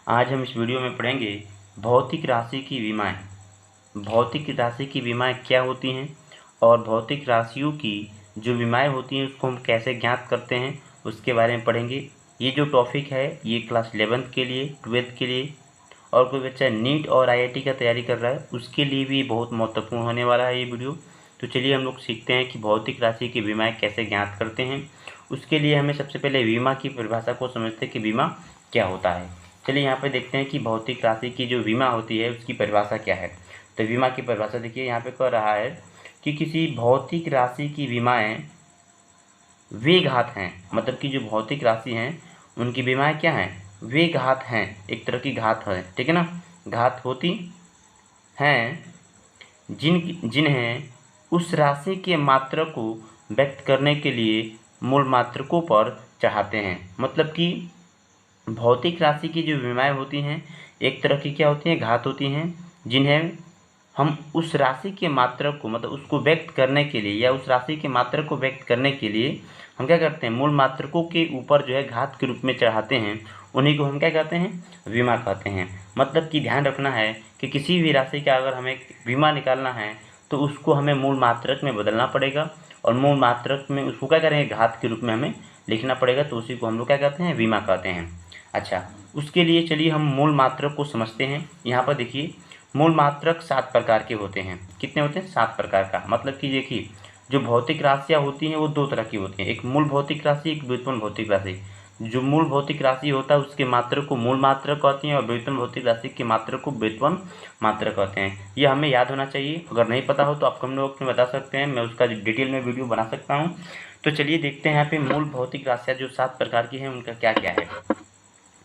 आज हम इस वीडियो में पढ़ेंगे भौतिक राशि की विमाएँ। भौतिक राशि की विमाएँ क्या होती हैं और भौतिक राशियों की जो विमाएँ होती हैं उसको हम कैसे ज्ञात करते हैं उसके बारे में पढ़ेंगे। ये जो टॉपिक है ये क्लास 11th के लिए, 12th के लिए और कोई बच्चा नीट और आईआईटी का तैयारी कर रहा है उसके लिए भी बहुत महत्वपूर्ण होने वाला है ये वीडियो। तो चलिए हम लोग सीखते हैं कि भौतिक राशि की विमाएँ कैसे ज्ञात करते हैं। उसके लिए हमें सबसे पहले बीमा की परिभाषा को समझते हैं कि बीमा क्या होता है। चलिए यहाँ पे देखते हैं कि भौतिक राशि की जो बीमा होती है उसकी परिभाषा क्या है। तो बीमा की परिभाषा देखिए यहाँ पे कह रहा है कि किसी भौतिक राशि की बीमाएँ वे घात हैं, मतलब कि जो भौतिक राशि हैं उनकी बीमाएँ क्या हैं, वे घात हैं, एक तरह की घात है, ठीक है ना। घात होती हैं जिन्हें उस राशि के मात्रक को व्यक्त करने के लिए मूल मात्रकों पर चढ़ाते हैं। मतलब कि भौतिक राशि की जो विमाएँ होती हैं एक तरह की क्या होती हैं, घात होती हैं, जिन्हें हम उस राशि के मात्रक को मतलब उसको व्यक्त करने के लिए या उस राशि के मात्रक को व्यक्त करने के लिए हम क्या करते हैं, मूल मात्रकों के ऊपर जो है घात के रूप में चढ़ाते हैं। उन्हीं को हम क्या कहते हैं, विमा कहते हैं। मतलब कि ध्यान रखना है कि किसी भी राशि का अगर हमें विमा निकालना है तो उसको हमें मूल मात्रक में बदलना पड़ेगा और मूल मात्रक में उसको क्या करेंगे, घात के रूप में हमें लिखना पड़ेगा। तो उसी को हम लोग क्या कहते हैं, विमा कहते हैं। अच्छा, उसके लिए चलिए हम मूल मात्रक को समझते हैं। यहाँ पर देखिए मूल मात्रक 7 प्रकार के होते हैं। कितने होते हैं, 7 प्रकार का। मतलब कि देखिए जो भौतिक राशियाँ होती हैं वो 2 तरह की होती हैं, एक मूल भौतिक राशि, एक व्युत्पन्न भौतिक राशि। जो मूल भौतिक राशि होता है उसके मात्रक को मूल मात्रक कहते हैं और व्युत्पन्न भौतिक राशि के मात्रक को व्युत्पन्न मात्रक कहते हैं। ये हमें याद होना चाहिए। अगर नहीं पता हो तो आप हम लोग बता सकते हैं, मैं उसका डिटेल में वीडियो बना सकता हूँ। तो चलिए देखते हैं यहाँ पे मूल भौतिक राशियाँ जो 7 प्रकार की हैं उनका क्या क्या है।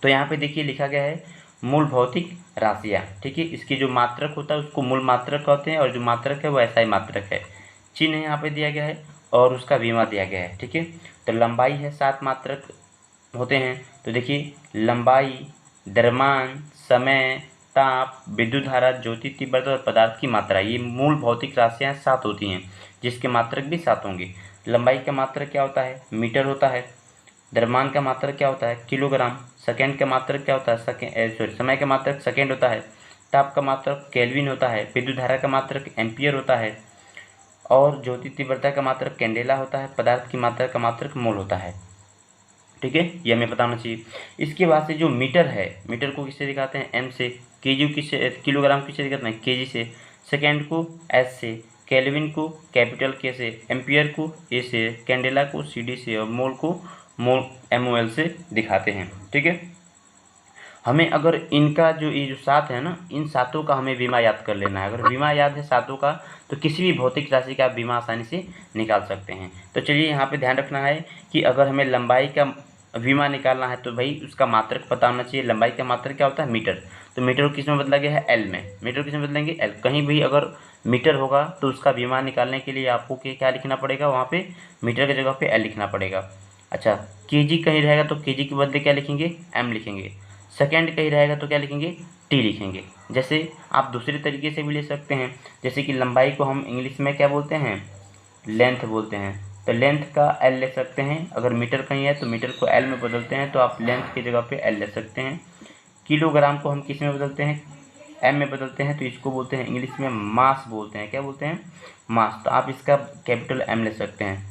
तो यहाँ पे देखिए लिखा गया है मूल भौतिक राशियाँ, ठीक है। इसकी जो मात्रक होता है उसको मूल मात्रक कहते हैं और जो मात्रक है वो ऐसा ही मात्रक है। चिन्ह यहाँ पे दिया गया है और उसका बीमा दिया गया है, ठीक है। तो लंबाई है, 7 मात्रक होते हैं। तो देखिए लंबाई, द्रव्यमान, समय, ताप, विद्युत धारा, ज्योति तीव्रता और पदार्थ की मात्रा, ये मूल भौतिक राशियाँ 7 होती हैं जिसके मात्रक भी 7 होंगे। लंबाई का मात्रक क्या होता है, मीटर होता है। द्रव्यमान का मात्रक क्या होता है, किलोग्राम। सेकंड का मात्रक क्या होता है, समय का मात्रक सेकंड होता है। ताप का मात्रक केल्विन होता है। विद्युत धारा का मात्रक एम्पियर होता है और ज्योति तीव्रता का मात्रक कैंडेला होता है। पदार्थ की मात्रा का मात्रक मोल होता है, ठीक है। ये हमें पता होना चाहिए। इसके बाद से जो मीटर है, मीटर को किससे दिखाते हैं, एम से। केजी किससे, किलोग्राम किससे दिखाते हैं, केजी से। सेकेंड को एस से, केल्विन को कैपिटल के से, एम्पियर को ए से, कैंडेला को सीडी से और मोल को मोल MOL से दिखाते हैं, ठीक है। हमें अगर इनका जो ये जो 7 है ना, इन 7 का हमें बीमा याद कर लेना है। अगर बीमा याद है 7 का तो किसी भी भौतिक राशि का बीमा आसानी से निकाल सकते हैं। तो चलिए यहाँ पे ध्यान रखना है कि अगर हमें लंबाई का बीमा निकालना है तो भाई उसका मात्रक पता होना चाहिए। लंबाई का मात्रक क्या होता है, मीटर। तो मीटर को किस में बदला गया है, एल में। मीटर किस में बदलेंगे, एल। कहीं भी अगर मीटर होगा तो उसका बीमा निकालने के लिए आपको क्या लिखना पड़ेगा, वहाँ पे मीटर की जगह पे एल लिखना पड़ेगा। अच्छा, केजी कहीं रहेगा तो केजी के बदले क्या लिखेंगे, एम लिखेंगे। सेकेंड कहीं रहेगा तो क्या लिखेंगे, टी लिखेंगे। जैसे आप दूसरे तरीके से भी ले सकते हैं, जैसे कि लंबाई को हम इंग्लिश में क्या बोलते हैं, लेंथ बोलते हैं। तो लेंथ का एल ले सकते हैं। अगर मीटर कहीं है तो मीटर को एल में बदलते हैं, तो आप लेंथ की जगह पे एल ले सकते हैं। किलोग्राम को हम किस में बदलते हैं, एम में बदलते हैं, तो इसको बोलते हैं इंग्लिश में मास बोलते हैं। क्या बोलते हैं, मास। तो आप इसका कैपिटल एम ले सकते हैं।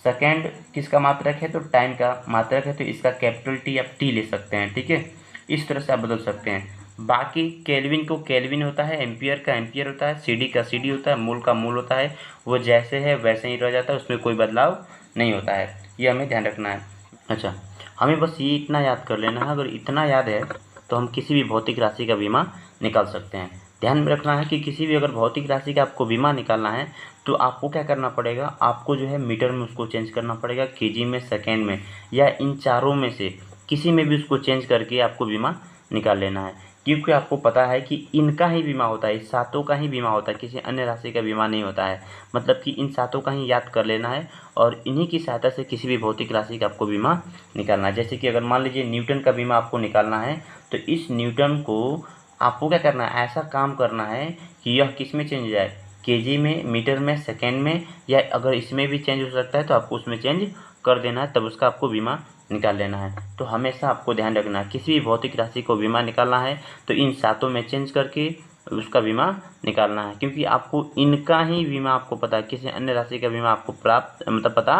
सेकेंड किसका मात्रक है, तो टाइम का मात्रक है, तो इसका कैपिटल टी आप टी ले सकते हैं, ठीक है। इस तरह से आप बदल सकते हैं। बाकी केल्विन को केल्विन होता है, एम्पियर का एम्पियर होता है, सीडी का सीडी होता है, मोल का मोल होता है। वो जैसे है वैसे ही रह जाता है, उसमें कोई बदलाव नहीं होता है। ये हमें ध्यान रखना है। अच्छा, हमें बस ये इतना याद कर लेना है। अगर इतना याद है तो हम किसी भी भौतिक राशि का बीमा निकाल सकते हैं। ध्यान में रखना है कि किसी भी अगर भौतिक राशि का आपको बीमा निकालना है तो आपको क्या करना पड़ेगा, आपको जो है मीटर में उसको चेंज करना पड़ेगा, केजी में, सेकेंड में, या इन चारों में से किसी में भी उसको चेंज करके आपको बीमा निकाल लेना है। क्योंकि आपको पता है कि इनका ही बीमा होता है, इस 7 का ही बीमा होता है, किसी अन्य राशि का बीमा नहीं होता है। मतलब कि इन 7 का ही याद कर लेना है और इन्हीं की सहायता से किसी भी भौतिक राशि का आपको बीमा निकालना है। जैसे कि अगर मान लीजिए न्यूटन का बीमा आपको निकालना है तो इस न्यूटन को आपको क्या करना है, ऐसा काम करना है कि यह किस में चेंज हो जाए, केजी में, मीटर में, सेकेंड में, या अगर इसमें भी चेंज हो सकता है तो आपको उसमें चेंज कर देना है, तब उसका आपको बीमा निकाल लेना है। तो हमेशा आपको ध्यान रखना है, किसी भी भौतिक राशि को विमा निकालना है तो इन सातों में चेंज करके उसका बीमा निकालना है, क्योंकि आपको इनका ही बीमा आपको पता है, किसी अन्य राशि का बीमा आपको प्राप्त पता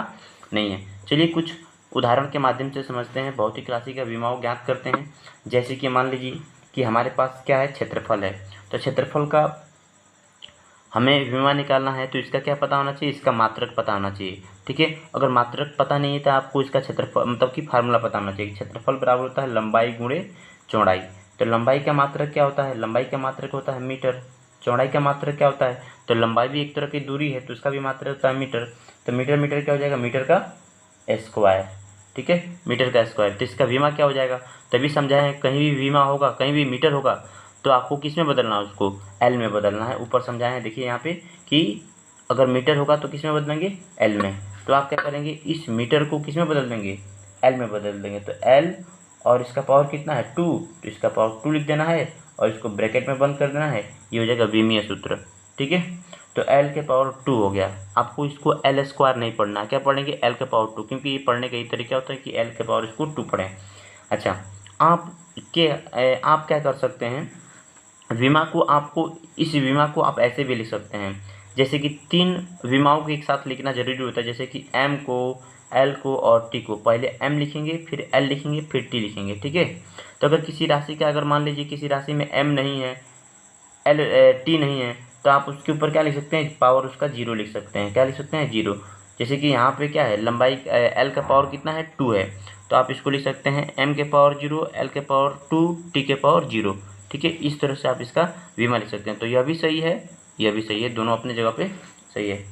नहीं है। चलिए कुछ उदाहरण के माध्यम से समझते हैं, भौतिक राशि का बीमा को ज्ञात करते हैं। जैसे कि मान लीजिए कि हमारे पास क्या है, क्षेत्रफल है, तो क्षेत्रफल का हमें बीमा निकालना है तो इसका क्या पता होना चाहिए, इसका मात्रक पता होना चाहिए। ठीक है, अगर मात्रक पता नहीं है तो आपको इसका क्षेत्रफल कि फार्मूला पता होना चाहिए। क्षेत्रफल बराबर होता है लंबाई गुणे चौड़ाई। तो लंबाई का मात्रक क्या होता है, लंबाई का मात्रक होता है मीटर। चौड़ाई का मात्रक क्या होता है, तो लंबाई भी एक तरह की दूरी है तो उसका भी मात्रक होता है मीटर। तो मीटर क्या हो जाएगा, मीटर का स्क्वायर। ठीक है, मीटर का स्क्वायर। तो इसका बीमा क्या हो जाएगा, तभी समझाएं, कहीं भी बीमा होगा, कहीं भी मीटर होगा तो आपको किस में बदलना है, उसको एल में बदलना है। ऊपर समझाए हैं, देखिए यहाँ पे कि अगर मीटर होगा तो किस में बदलेंगे, एल में। तो आप क्या करेंगे, इस मीटर को किस में बदल देंगे, एल में बदल देंगे। तो एल और इसका पावर कितना है 2, तो इसका पावर 2 लिख देना है और इसको ब्रैकेट में बंद कर देना है, ये हो जाएगा विमीय सूत्र। ठीक है, तो एल के पावर 2 हो गया। आपको इसको एल स्क्वायर नहीं पढ़ना, क्या पढ़ेंगे, एल के पावर 2, क्योंकि ये पढ़ने का ये तरीका होता है कि एल के पावर इसको 2 पढ़ें। अच्छा, आप क्या कर सकते हैं, बीमा को आपको इस बीमा को आप ऐसे भी लिख सकते हैं, जैसे कि 3 बीमाओं को एक साथ लिखना जरूरी होता है। जैसे कि एम को, एल को और टी को, पहले एम लिखेंगे, फिर एल लिखेंगे, फिर टी लिखेंगे। ठीक है, तो अगर किसी राशि का, अगर मान लीजिए किसी राशि में एम नहीं है, टी नहीं है, तो आप उसके ऊपर क्या लिख सकते हैं, पावर उसका 0 लिख सकते हैं। क्या लिख सकते हैं, 0। जैसे कि यहाँ पे क्या है, लंबाई एल का पावर कितना है, 2 है, तो आप इसको लिख सकते हैं एम के पावर 0, एल के पावर 2, टी के पावर 0। ठीक है, इस तरह से आप इसका बीमा लिख सकते हैं। तो यह भी सही है, यह भी सही है, दोनों अपनी जगह पे सही है।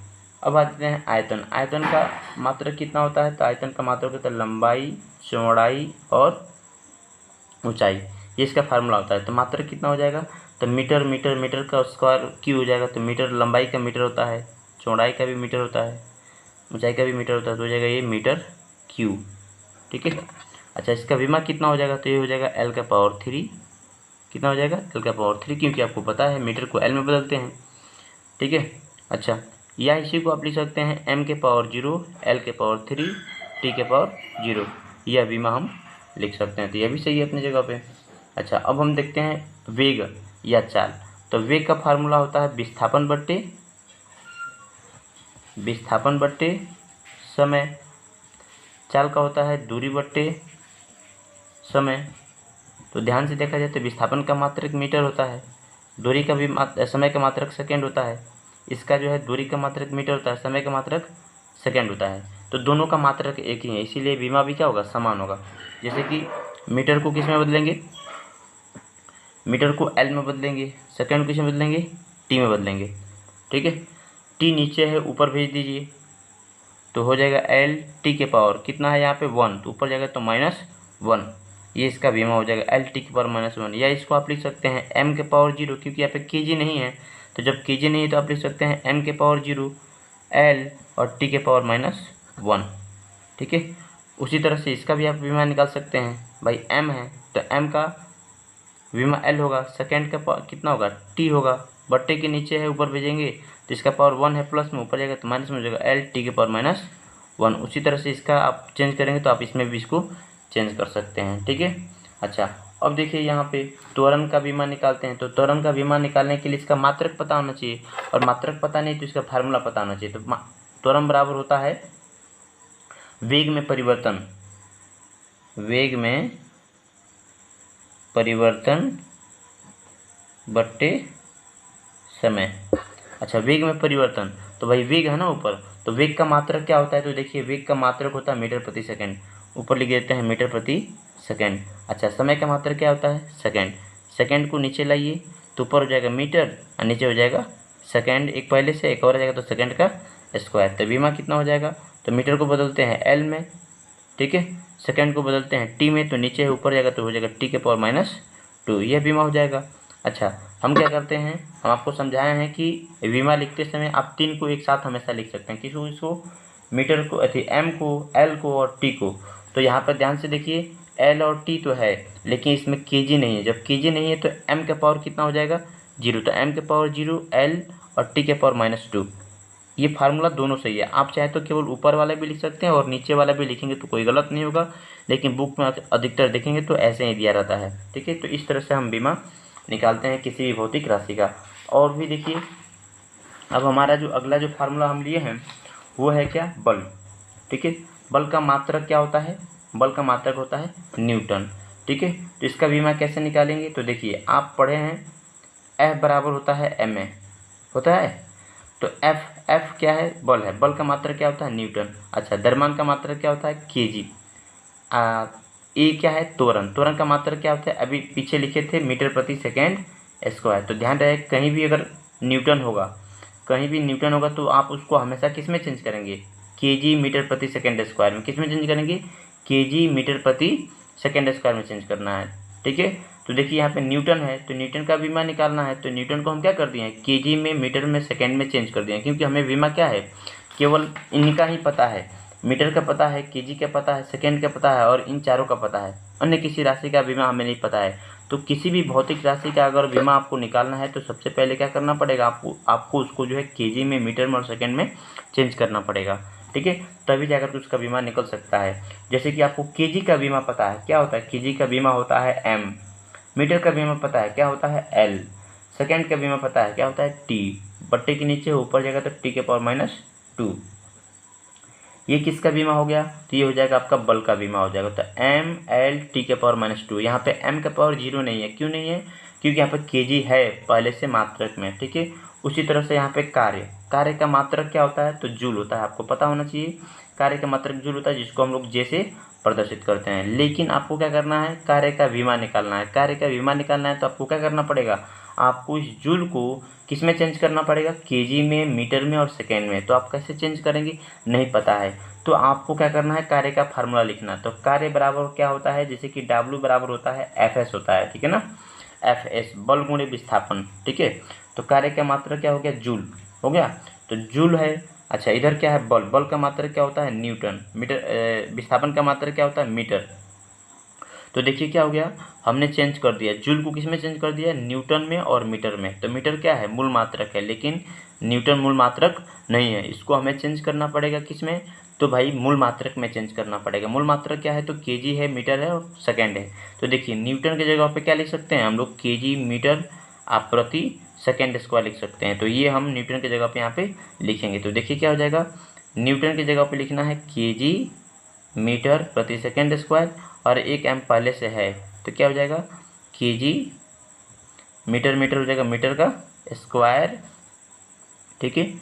अब आते हैं आयतन। आयतन का मात्रक कितना होता है, तो आयतन का मात्रक होता है लंबाई, चौड़ाई और ऊंचाई, ये इसका फार्मूला होता है। तो मात्रक कितना हो जाएगा, तो मीटर, मीटर का स्क्वायर क्यू हो जाएगा। तो मीटर लंबाई का मीटर होता है, चौड़ाई का भी मीटर होता है, ऊंचाई का भी मीटर होता है, तो हो जाएगा ये मीटर क्यू। ठीक है, अच्छा, इसका बीमा कितना हो जाएगा, तो ये हो जाएगा एल का पावर 3। कितना हो जाएगा, एल का पावर 3, क्योंकि आपको पता है मीटर को एल में बदलते हैं। ठीक है, अच्छा, या इसी को आप लिख सकते हैं एम के पावर 0, एल के पावर 3, टी के पावर 0, यह बीमा हम लिख सकते हैं। तो यह भी सही है अपनी जगह पे। अच्छा, अब हम देखते हैं वेग या चाल। तो वेग का फार्मूला होता है विस्थापन बट्टे समय। चाल का होता है दूरी बट्टे समय। तो ध्यान से देखा जाए तो विस्थापन का मात्रक मीटर होता है, दूरी का भी समय का मात्रक सेकेंड होता है। इसका जो है दूरी का मात्रक मीटर होता है, समय का मात्रक सेकेंड होता है। तो दोनों का मात्रक एक ही है, इसीलिए बीमा भी क्या होगा, समान होगा। जैसे कि मीटर को किस में बदलेंगे, मीटर को एल में बदलेंगे, सेकेंड को किस में बदलेंगे, टी में बदलेंगे। ठीक है, टी नीचे है, ऊपर भेज दीजिए, तो हो जाएगा एल टी के पावर कितना है यहाँ पे 1, तो ऊपर जाएगा तो -1, ये इसका बीमा हो जाएगा एल टी के पावर -1। या इसको आप लिख सकते हैं एम के पावर 0, क्योंकि यहाँ पे केजी नहीं है, तो जब केजी नहीं है तो आप लिख सकते हैं एम के पावर 0, एल और टी के पावर -1। ठीक है, उसी तरह से इसका भी आप बीमा निकाल सकते हैं। भाई एम है तो एम का बीमा एल होगा, सेकेंड का कितना होगा, टी होगा, बट्टे के नीचे है, ऊपर भेजेंगे तो इसका पावर 1 है, प्लस में ऊपर जाएगा तो माइनस में हो जाएगा एल टी के पावर -1। उसी तरह से इसका आप चेंज करेंगे तो आप इसमें भी इसको चेंज कर सकते हैं। ठीक है, अच्छा, अब देखिए यहाँ पे त्वरण का बीमा निकालते हैं। तो त्वरण का बीमा निकालने के लिए इसका मात्रक पता होना चाहिए, और मात्रक पता नहीं तो इसका फार्मूला पता होना चाहिए। तो त्वरण बराबर होता है वेग में परिवर्तन बट्टे समय। अच्छा, वेग में परिवर्तन, तो भाई वेग है ना ऊपर, तो वेग का मात्रक क्या होता है, तो देखिए वेग का मात्रक होता है मीटर प्रति सेकंड, ऊपर लिख देते हैं मीटर प्रति सेकंड। अच्छा, समय का मात्रक क्या होता है, सेकंड। सेकंड को नीचे लाइए तो ऊपर हो जाएगा मीटर और नीचे हो जाएगा सेकंड, एक पहले से एक और आ जाएगा तो सेकंड का स्क्वायर। तो बीमा कितना हो जाएगा, तो मीटर को बदलते हैं एल में, ठीक है, सेकंड को बदलते हैं टी में, तो नीचे है ऊपर जाएगा तो हो जाएगा टी के पावर -2, यह बीमा हो जाएगा। अच्छा, हम क्या करते हैं, हम आपको समझाए हैं कि बीमा लिखते समय आप 3 को एक साथ हमेशा लिख सकते हैं, किसको, इसको मीटर को, एम को, एल को और टी को। तो यहाँ पर ध्यान से देखिए, एल और टी तो है लेकिन इसमें केजी नहीं है। जब केजी नहीं है तो एम का पावर कितना हो जाएगा, 0, तो एम के पावर 0, एल और टी के पावर -2, ये फार्मूला दोनों सही है। आप चाहे तो केवल ऊपर वाला भी लिख सकते हैं और नीचे वाला भी लिखेंगे तो कोई गलत नहीं होगा, लेकिन बुक में अधिकतर देखेंगे तो ऐसे ही दिया रहता है। ठीक है, तो इस तरह से हम बीमा निकालते हैं किसी भी भौतिक राशि का। और भी देखिए, अब हमारा जो अगला जो फार्मूला हम लिए हैं वो है क्या, बल। ठीक है, बल का मात्रक क्या होता है, बल का मात्रक होता है न्यूटन। ठीक है, तो इसका बीमा कैसे निकालेंगे, तो देखिए आप पढ़े हैं F बराबर होता है ma, होता है। तो F क्या है, बल है, बल का मात्रक क्या होता है न्यूटन। अच्छा, द्रव्यमान का मात्रक क्या होता है kg। ए क्या है, त्वरण, त्वरण का मात्रक क्या होता है, अभी पीछे लिखे थे मीटर प्रति सेकेंड स्क्वायर। तो ध्यान रहे कहीं भी अगर न्यूटन होगा, कहीं भी न्यूटन होगा तो आप उसको हमेशा किस में चेंज करेंगे, केजी मीटर प्रति सेकेंड स्क्वायर में। किस में चेंज करेंगे, केजी मीटर प्रति सेकेंड स्क्वायर में चेंज करना है। ठीक है, तो देखिए यहाँ पे न्यूटन है तो न्यूटन का बीमा निकालना है, तो न्यूटन को हम क्या कर दिए हैं, केजी में मीटर में सेकेंड में चेंज कर दिए हैं, क्योंकि हमें बीमा क्या है, केवल इनका ही पता है, मीटर का पता है, केजी का पता है, सेकेंड का पता है और इन चारों का पता है। अन्य किसी राशि का बीमा हमें नहीं पता है। तो किसी भी भौतिक राशि का अगर बीमा आपको निकालना है तो सबसे पहले क्या करना पड़ेगा, आपको उसको जो है केजी में, मीटर में और सेकेंड में चेंज करना पड़ेगा। ठीक है, तभी जाकर के उसका बीमा निकल सकता है। जैसे कि आपको केजी का बीमा पता है, क्या होता है, केजी का बीमा होता है m, मीटर का बीमा पता है क्या होता है l, सेकेंड का बीमा पता है क्या होता है t, बट्टे के नीचे ऊपर जाएगा तो t⁻²। ये किसका बीमा हो गया, तो ये हो जाएगा आपका बल का बीमा हो जाएगा। तो ml(t⁻²। यहाँ पे m का पावर 0 नहीं है, क्यों नहीं है, क्योंकि यहाँ पे केजी है पहले से मात्रक में। ठीक है, उसी तरह से यहाँ पे कार्य, कार्य का मात्रक क्या होता है, तो जूल होता है, आपको पता होना चाहिए। कार्य का मात्रक जूल होता है, जिसको हम लोग जे से प्रदर्शित करते हैं। लेकिन आपको क्या करना है, कार्य का बीमा निकालना है। कार्य का बीमा निकालना है तो आपको क्या करना पड़ेगा, आपको इस जूल को किस में चेंज करना पड़ेगा, केजी में, मीटर में और सेकेंड में। तो आप कैसे चेंज करेंगे, नहीं पता है, तो आपको क्या करना है, कार्य का फार्मूला लिखना। तो कार्य बराबर क्या होता है, जैसे कि W बराबर होता है Fs होता है। ठीक है ना, Fs बल गुणे विस्थापन। ठीक है, तो कार्य का मात्रा क्या हो गया, जूल हो गया, तो जूल है। अच्छा, इधर क्या है, बल, बल का मात्रा क्या होता है न्यूटन, मीटर, विस्थापन का मात्रा क्या होता है मीटर। तो देखिए क्या हो गया, हमने चेंज कर दिया, जूल को किस में चेंज कर दिया, न्यूटन में और मीटर में। तो मीटर क्या है, मूल मात्रक है, लेकिन न्यूटन मूल मात्रक नहीं है, इसको हमें चेंज करना पड़ेगा किस में, तो भाई मूल मात्रक में चेंज करना पड़ेगा। मूल मात्रक क्या है, तो केजी है, मीटर है और सेकेंड है। तो देखिए न्यूटन की जगह पे क्या लिख सकते हैं हम लोग, केजी मीटर आप प्रति सेकेंड स्क्वायर लिख सकते हैं। तो ये हम न्यूटन की जगह पे यहाँ पे लिखेंगे। तो देखिए क्या हो जाएगा, न्यूटन की जगह पे लिखना है केजी मीटर प्रति सेकेंड स्क्वायर और एक m पहले से है, तो क्या हो जाएगा, केजी मीटर, मीटर हो जाएगा मीटर का स्क्वायर। ठीक है,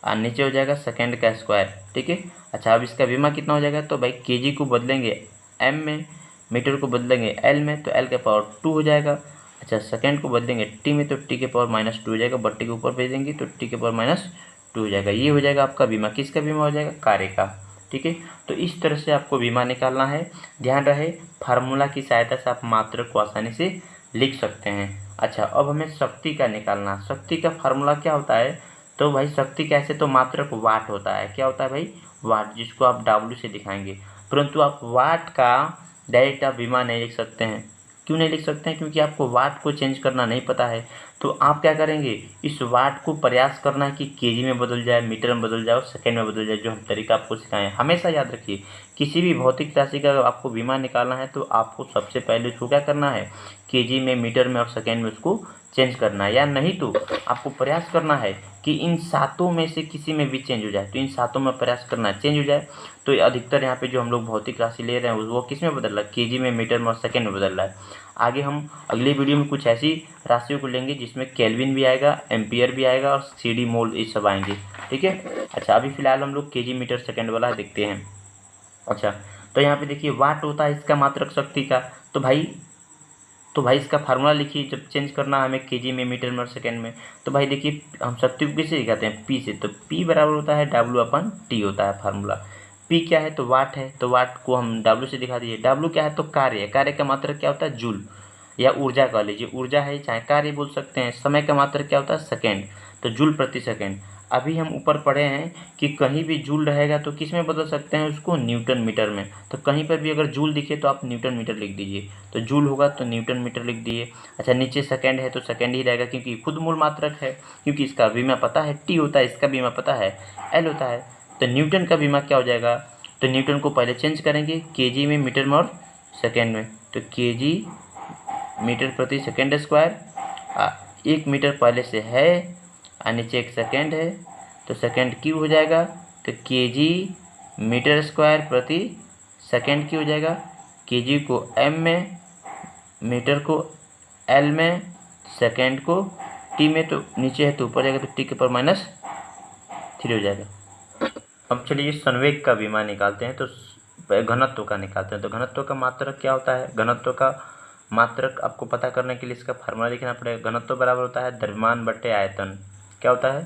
और नीचे हो जाएगा सेकेंड का स्क्वायर। ठीक है, अच्छा अब इसका बीमा कितना हो जाएगा, तो भाई केजी को बदलेंगे m में, मीटर को बदलेंगे l में, तो l का पावर 2 हो जाएगा। अच्छा, सेकेंड को बदलेंगे t में, तो t के पावर -2 हो जाएगा, बट्टे के ऊपर भेजेंगे तो t के पावर -2 हो जाएगा। ये हो जाएगा आपका बीमा, किसका बीमा हो जाएगा, कार्य का। ठीक है, तो इस तरह से आपको बीमा निकालना है। ध्यान रहे फार्मूला की सहायता से आप मात्रक को आसानी से लिख सकते हैं। अच्छा, अब हमें शक्ति का निकालना। शक्ति का फार्मूला क्या होता है, तो भाई शक्ति कैसे, तो मात्रक वाट होता है। क्या होता है भाई, वाट, जिसको आप W से दिखाएंगे। परंतु आप वाट का डायरेक्ट आप बीमा नहीं लिख सकते हैं। क्यों नहीं लिख सकते हैं, क्योंकि आपको वाट को चेंज करना नहीं पता है। तो आप क्या करेंगे, इस वाट को प्रयास करना है कि केजी में बदल जाए, मीटर में बदल जाए और सेकेंड में बदल जाए, जो हम तरीका आपको सिखाएं। हमेशा याद रखिए, किसी भी भौतिक राशि का आपको बीमा निकालना है तो आपको सबसे पहले उसको क्या करना है, केजी में, मीटर में और सेकेंड में उसको चेंज करना है। या नहीं तो आपको प्रयास करना है कि इन सातों में से किसी में भी चेंज हो जाए। तो इन सातों में प्रयास करना है, चेंज हो जाए। तो अधिकतर यहाँ पे जो हम लोग भौतिक राशि ले रहे हैं वो किस में बदल रहा है, केजी में, मीटर में और सेकेंड में बदल रहा है। आगे हम अगली वीडियो में कुछ ऐसी राशियों को लेंगे जिसमें केल्विन भी आएगा, एम्पियर भी आएगा और CD मोल ये सब आएंगे। ठीक है, अच्छा अभी फिलहाल हम लोग केजी मीटर सेकेंड वाला देखते हैं। अच्छा, तो यहाँ पे देखिए वाट होता है इसका मात्रक शक्ति का। तो भाई इसका फार्मूला लिखिए, जब चेंज करना है हमें केजी में, मीटर में और सेकेंड में। तो भाई देखिए हम शक्ति को किससे दिखाते हैं, P से। तो P बराबर होता है W/T होता है फार्मूला। P क्या है, तो वाट है, तो वाट को हम W से दिखा दीजिए। W क्या है, तो कार्य है, कार्य का मात्रक क्या होता है, जूल या ऊर्जा कह लीजिए, ऊर्जा है चाहे कार्य बोल सकते हैं। समय का मात्रक क्या होता है, सेकेंड, तो जूल प्रति सेकेंड। अभी हम ऊपर पढ़े हैं कि कहीं भी जूल रहेगा तो किस में बदल सकते हैं उसको, न्यूटन मीटर में। तो कहीं पर भी अगर जूल दिखे तो आप न्यूटन मीटर लिख दीजिए, तो जूल होगा तो न्यूटन मीटर लिख दिए। अच्छा, नीचे सेकंड है तो सेकंड ही रहेगा क्योंकि खुद मूल मात्रक है, क्योंकि इसका विमा पता है टी होता है, इसका विमा पता है एल होता है। तो न्यूटन का विमा क्या हो जाएगा, तो न्यूटन को पहले चेंज करेंगे केजी में, मीटर में और सेकेंड में। तो केजी मीटर प्रति सेकेंड स्क्वायर, 1 मीटर पहले से है और नीचे 1 सेकेंड है तो सेकेंड क्यूब हो जाएगा। तो केजी मीटर स्क्वायर प्रति सेकेंड क्यूब हो जाएगा। केजी को एम में, मीटर को एल में, सेकेंड को टी में, तो नीचे है तो ऊपर जाएगा तो टी के पावर -3 हो जाएगा। अब चलिए संवेग का विमा निकालते हैं, तो घनत्व का निकालते हैं। तो घनत्व का मात्रक क्या होता है, घनत्व का मात्रक आपको पता करने के लिए इसका फार्मूला लिखना पड़ेगा। घनत्व बराबर होता है द्रव्यमान बट्टे आयतन। क्या होता है,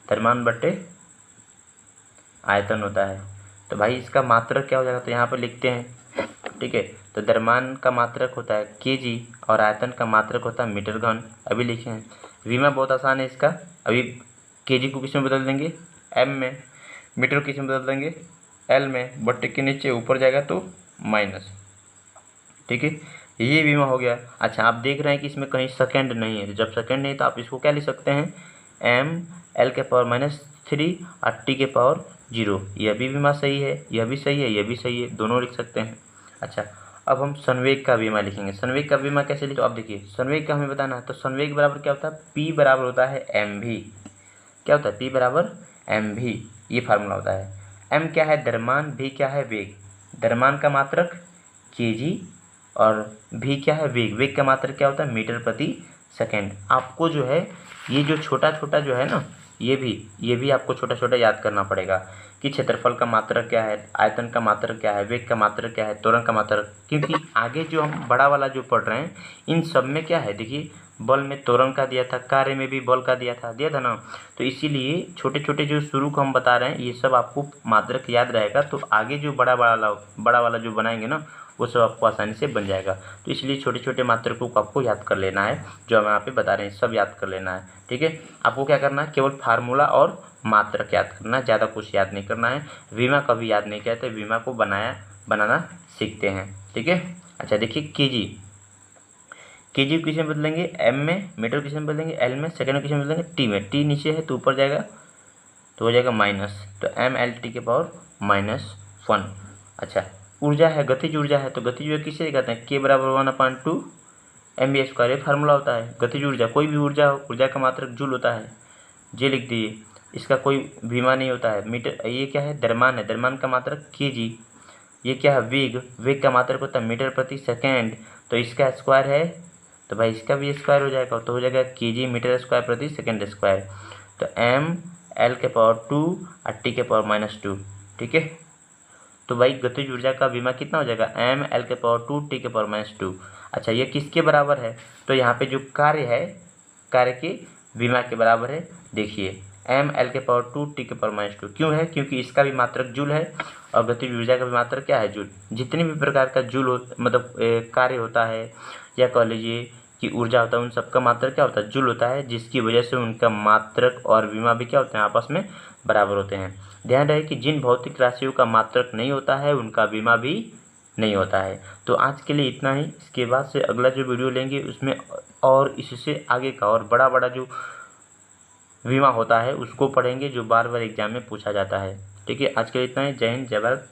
द्रव्यमान बट्टे आयतन होता है। तो भाई इसका मात्रक क्या हो जाएगा, तो यहाँ पर लिखते हैं, ठीक है। तो द्रव्यमान का मात्रक होता है केजी और आयतन का मात्रक होता है मीटर घन। अभी लिखे हैं, विमा बहुत आसान है इसका। अभी केजी को किस में बदल देंगे, एम में, मीटर को किस में बदल देंगे, एल में, बट्टे के नीचे ऊपर जाएगा तो माइनस, ठीक है। ये विमा हो गया। अच्छा, आप देख रहे हैं कि इसमें कहीं सेकेंड नहीं है, तो जब सेकेंड नहीं तो आप इसको क्या लिख सकते हैं, एम एल के पावर -3 और टी के पावर 0। यह भी विमा सही है, यह भी सही है, यह भी सही है, दोनों लिख सकते हैं। अच्छा, अब हम संवेग का विमा लिखेंगे। संवेग का विमा कैसे लिखे, तो आप देखिए संवेग का हमें बताना है। तो संवेग बराबर क्या होता है, पी बराबर होता है एम भी। क्या होता है, पी बराबर एम भी, ये फार्मूला होता है। एम क्या है, द्रव्यमान, भी क्या है, वेग। द्रव्यमान का मात्रक केजी और भी क्या है, वेग। वेग का मात्रक क्या होता है, मीटर प्रति सेकेंड। आपको जो है ये जो छोटा छोटा जो है ना, ये भी आपको छोटा छोटा याद करना पड़ेगा कि क्षेत्रफल का मात्रक क्या है, आयतन का मात्रक क्या है, वेग का मात्रक क्या है, त्वरण का मात्रक। क्योंकि आगे जो हम बड़ा वाला जो पढ़ रहे हैं इन सब में क्या है, देखिए बल में त्वरण का दिया था, कार्य में भी बल का दिया था ना। तो इसीलिए छोटे छोटे जो शुरू को हम बता रहे हैं ये सब आपको मात्रक याद रहेगा, तो आगे जो बड़ा वाला जो बनाएंगे ना वो सब आपको आसानी से बन जाएगा। तो इसलिए छोटे छोटे मात्रकों को आपको याद कर लेना है, जो हम यहाँ पे बता रहे हैं सब याद कर लेना है, ठीक है। आपको क्या करना है, केवल फार्मूला और मात्रक याद करना है, ज़्यादा कुछ याद नहीं करना है। विमा कभी याद नहीं किया तो विमा को बनाना सीखते हैं, ठीक है। अच्छा देखिए, केजी किस में बदलेंगे, एम में, मीटर किस में बदलेंगे, एल में, सेकेंड किस में बदलेंगे, टी में। टी नीचे है तो ऊपर जाएगा तो हो जाएगा माइनस, तो एम एल टी के पावर -1। अच्छा, ऊर्जा है, गतिज ऊर्जा है, तो गतिज ऊर्जा किसे कहते हैं, के बराबर 1/2 mv²। ये फार्मूला होता है गतिज ऊर्जा। कोई भी ऊर्जा हो, ऊर्जा का मात्रक जूल होता है, जे लिख दीजिए। इसका कोई विमा नहीं होता है। मीटर, ये क्या है, द्रव्यमान है, द्रव्यमान का मात्रक केजी। ये क्या है, वेग, वेग का मात्रक होता है मीटर प्रति सेकेंड। तो इसका स्क्वायर है तो भाई इसका भी स्क्वायर हो जाएगा, तो हो जाएगा केजी मीटर स्क्वायर प्रति सेकेंड स्क्वायर। तो एम एल के पावर 2 और टी के पावर -2, ठीक है। तो भाई गतिज ऊर्जा का विमा कितना हो जाएगा, एम एल के पावर 2 टी के पावर -2। अच्छा, ये किसके बराबर है, तो यहाँ पे जो कार्य है, कार्य के विमा के बराबर है। देखिए एम एल के पावर 2 टी के पावर -2 क्यों है, क्योंकि इसका भी मात्रक जूल है और गतिज ऊर्जा का भी मात्रक क्या है, जूल। जितने भी प्रकार का जूल मतलब कार्य होता है या कह लीजिए कि ऊर्जा होता है, उन सबका मात्रक क्या होता है, जूल होता है, जिसकी वजह से उनका मात्रक और विमा भी क्या होते हैं, आपस में बराबर होते हैं। ध्यान रहे कि जिन भौतिक राशियों का मात्रक नहीं होता है उनका विमा भी नहीं होता है। तो आज के लिए इतना ही। इसके बाद से अगला जो वीडियो लेंगे उसमें और इससे आगे का और बड़ा बड़ा जो विमा होता है उसको पढ़ेंगे, जो बार बार एग्जाम में पूछा जाता है, ठीक है। आज के लिए इतना ही। जय हिंद, जय भारत।